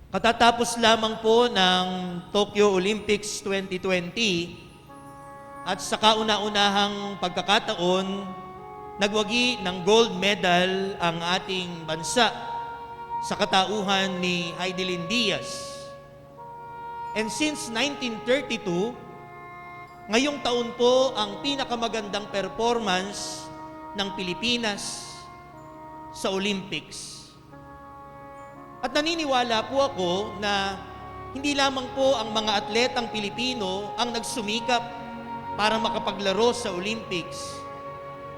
Katatapos lamang po ng Tokyo Olympics 2020 at sa kauna-unahang pagkakataon, nagwagi ng gold medal ang ating bansa sa katauhan ni Heidelin Diaz. And since 1932, ngayong taon po ang pinakamagandang performance ng Pilipinas sa Olympics. At naniniwala po ako na hindi lamang po ang mga atletang Pilipino ang nagsumikap para makapaglaro sa Olympics.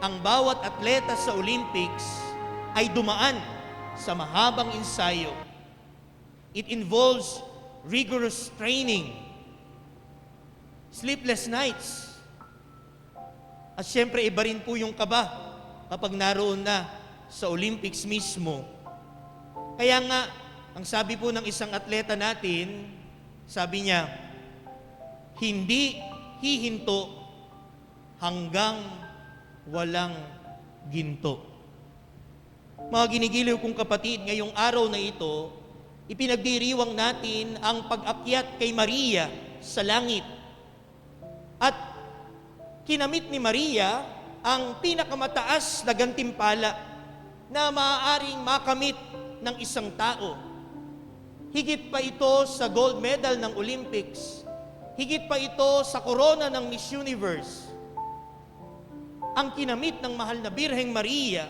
Ang bawat atleta sa Olympics ay dumaan sa mahabang ensayo. It involves rigorous training, sleepless nights, at syempre iba rin po yung kaba kapag naroon na sa Olympics mismo. Kaya nga, ang sabi po ng isang atleta natin, sabi niya, hindi hihinto hanggang walang ginto. Mga ginigiliw kong kapatid, ngayong araw na ito, ipinagdiriwang natin ang pag-akyat kay Maria sa langit. At kinamit ni Maria ang pinakamataas na gantimpala na maaaring makamit ng isang tao. Higit pa ito sa gold medal ng Olympics. Higit pa ito sa korona ng Miss Universe. Ang kinamit ng mahal na Birheng Maria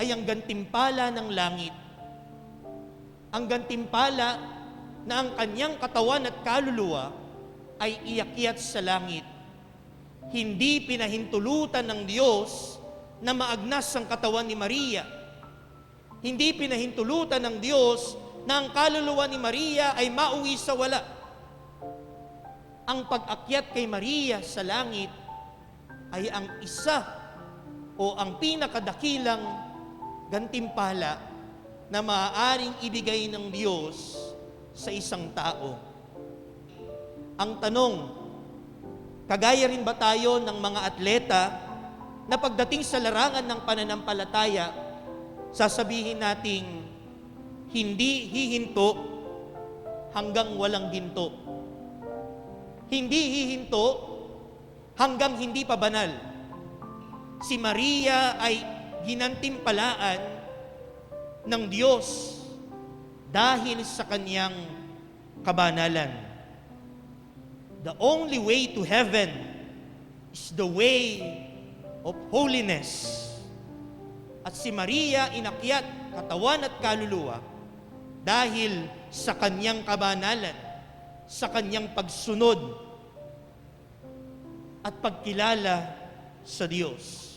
ay ang gantimpala ng langit. Ang gantimpala na ang kanyang katawan at kaluluwa ay iakyat sa langit. Hindi pinahintulutan ng Diyos na maagnas ang katawan ni Maria. Hindi pinahintulutan ng Diyos na ang kaluluwa ni Maria ay mauwi sa wala. Ang pag-akyat kay Maria sa langit ay ang isa o ang pinakadakilang gantimpala na maaaring ibigay ng Diyos sa isang tao. Ang tanong, kagaya rin ba tayo ng mga atleta na pagdating sa larangan ng pananampalataya, sasabihin nating hindi hihinto hanggang walang ginto. Hindi hihinto hanggang hindi pa banal. Si Maria ay ginantimpalaan ng Diyos dahil sa kanyang kabanalan. The only way to heaven is the way of holiness. At si Maria inakyat katawan at kaluluwa dahil sa kanyang kabanalan, sa kanyang pagsunod at pagkilala sa Diyos.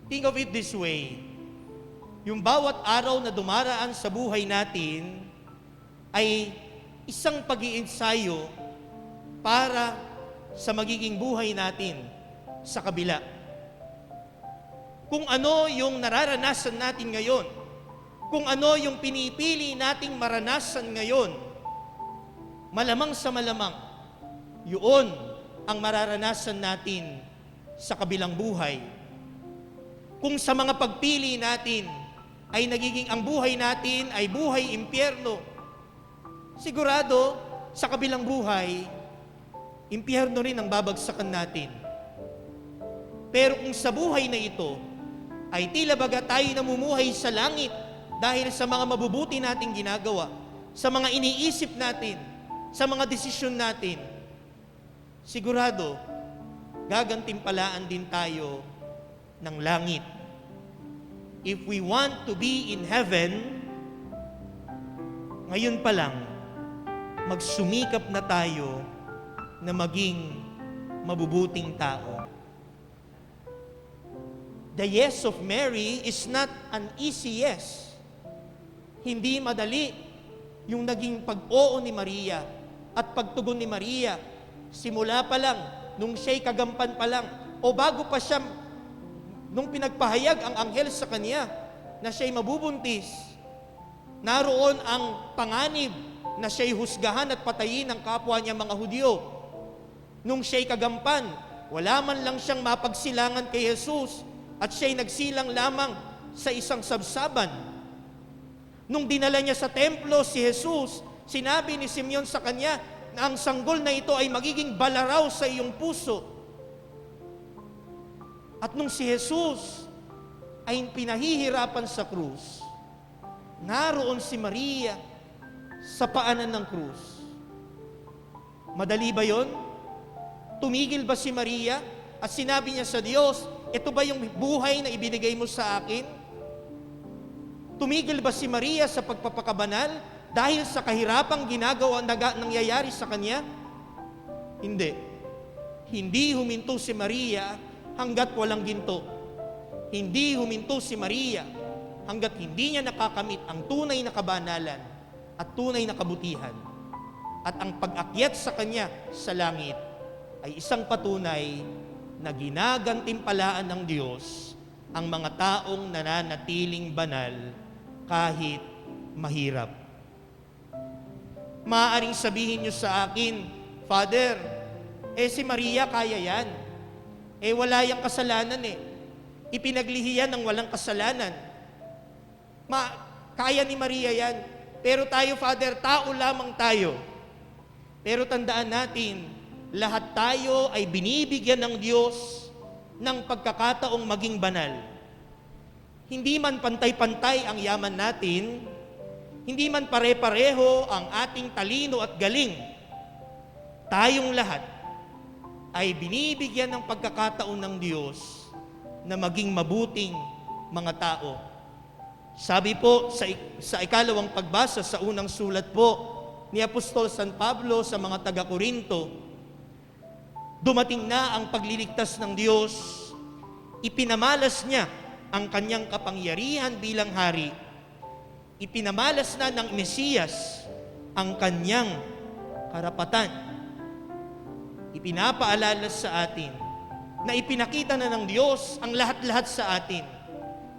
Think of it this way. Yung bawat araw na dumaraan sa buhay natin ay isang pag-iensayo para sa magiging buhay natin sa kabila. Kung ano yung nararanasan natin ngayon, kung ano yung pinipili nating maranasan ngayon, malamang sa malamang, yun ang mararanasan natin sa kabilang buhay. Kung sa mga pagpili natin ay nagiging ang buhay natin ay buhay impyerno, sigurado sa kabilang buhay, impyerno rin ang babagsakan natin. Pero kung sa buhay na ito, ay tila baga tayo namumuhay sa langit dahil sa mga mabubuti nating ginagawa, sa mga iniisip natin, sa mga desisyon natin, sigurado, gagantimpalaan din tayo ng langit. If we want to be in heaven, ngayon pa lang, magsumikap na tayo na maging mabubuting tao. The yes of Mary is not an easy yes. Hindi madali yung naging pag-oo ni Maria at pagtugon ni Maria. Simula pa lang, nung siya'y kagampan pa lang, o bago pa siya, nung pinagpahayag ang anghel sa kanya na siya'y mabubuntis, naroon ang panganib na siya'y husgahan at patayin ng kapwa niya mga Hudyo. Nung siya'y kagampan, wala man lang siyang mapagsilangan kay Jesus, at siya'y nagsilang lamang sa isang sabsaban. Nung dinala niya sa templo si Jesus, sinabi ni Simeon sa kanya na ang sanggol na ito ay magiging balaraw sa iyong puso. At nung si Jesus ay pinahihirapan sa krus, naroon si Maria sa paanan ng krus. Madali ba yon? Tumigil ba si Maria at sinabi niya sa Diyos, ito ba yung buhay na ibinigay mo sa akin? Tumigil ba si Maria sa pagpapakabanal dahil sa kahirapang nangyayari sa kanya? Hindi. Hindi huminto si Maria hanggat walang ginto. Hindi huminto si Maria hanggat hindi niya nakakamit ang tunay na kabanalan at tunay na kabutihan. At ang pag-akyat sa kanya sa langit ay isang patunay na ginagantimpalaan ng Diyos ang mga taong nananatiling banal kahit mahirap. Maaaring sabihin niyo sa akin, Father, si Maria kaya yan. Wala yang kasalanan Ipinaglihi yan ng walang kasalanan. Kaya ni Maria yan. Pero tayo, Father, tao lamang tayo. Pero tandaan natin, lahat tayo ay binibigyan ng Diyos ng pagkakataong maging banal. Hindi man pantay-pantay ang yaman natin, hindi man pare-pareho ang ating talino at galing, tayong lahat ay binibigyan ng pagkakataon ng Diyos na maging mabuting mga tao. Sabi po sa ikalawang pagbasa sa unang sulat po ni Apostol San Pablo sa mga taga-Korinto, dumating na ang pagliligtas ng Diyos, ipinamalas niya ang kanyang kapangyarihan bilang hari, ipinamalas na ng Mesiyas ang kanyang karapatan. Ipinapaalala sa atin na ipinakita na ng Diyos ang lahat-lahat sa atin.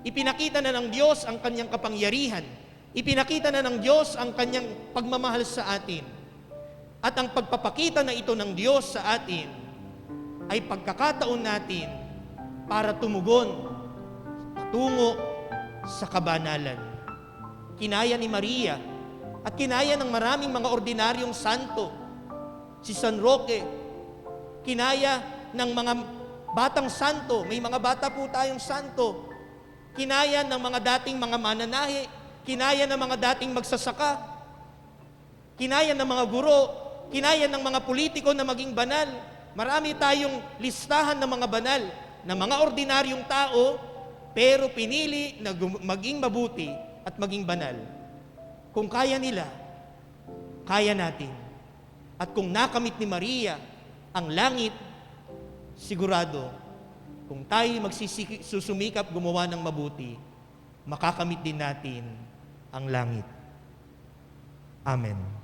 Ipinakita na ng Diyos ang kanyang kapangyarihan. Ipinakita na ng Diyos ang kanyang pagmamahal sa atin. At ang pagpapakita na ito ng Diyos sa atin ay pagkakataon natin para tumugon patungo sa kabanalan. Kinaya ni Maria at kinaya ng maraming mga ordinaryong santo. Si San Roque, kinaya ng mga batang santo. May mga bata po tayong santo. Kinaya ng mga dating mga mananahi. Kinaya ng mga dating magsasaka. Kinaya ng mga guro. Kinaya ng mga politiko na maging banal. Marami tayong listahan ng mga banal na mga ordinaryong tao, pero pinili na maging mabuti at maging banal. Kung kaya nila, kaya natin. At kung nakamit ni Maria ang langit, sigurado, kung tayo magsusumikap gumawa ng mabuti, makakamit din natin ang langit. Amen.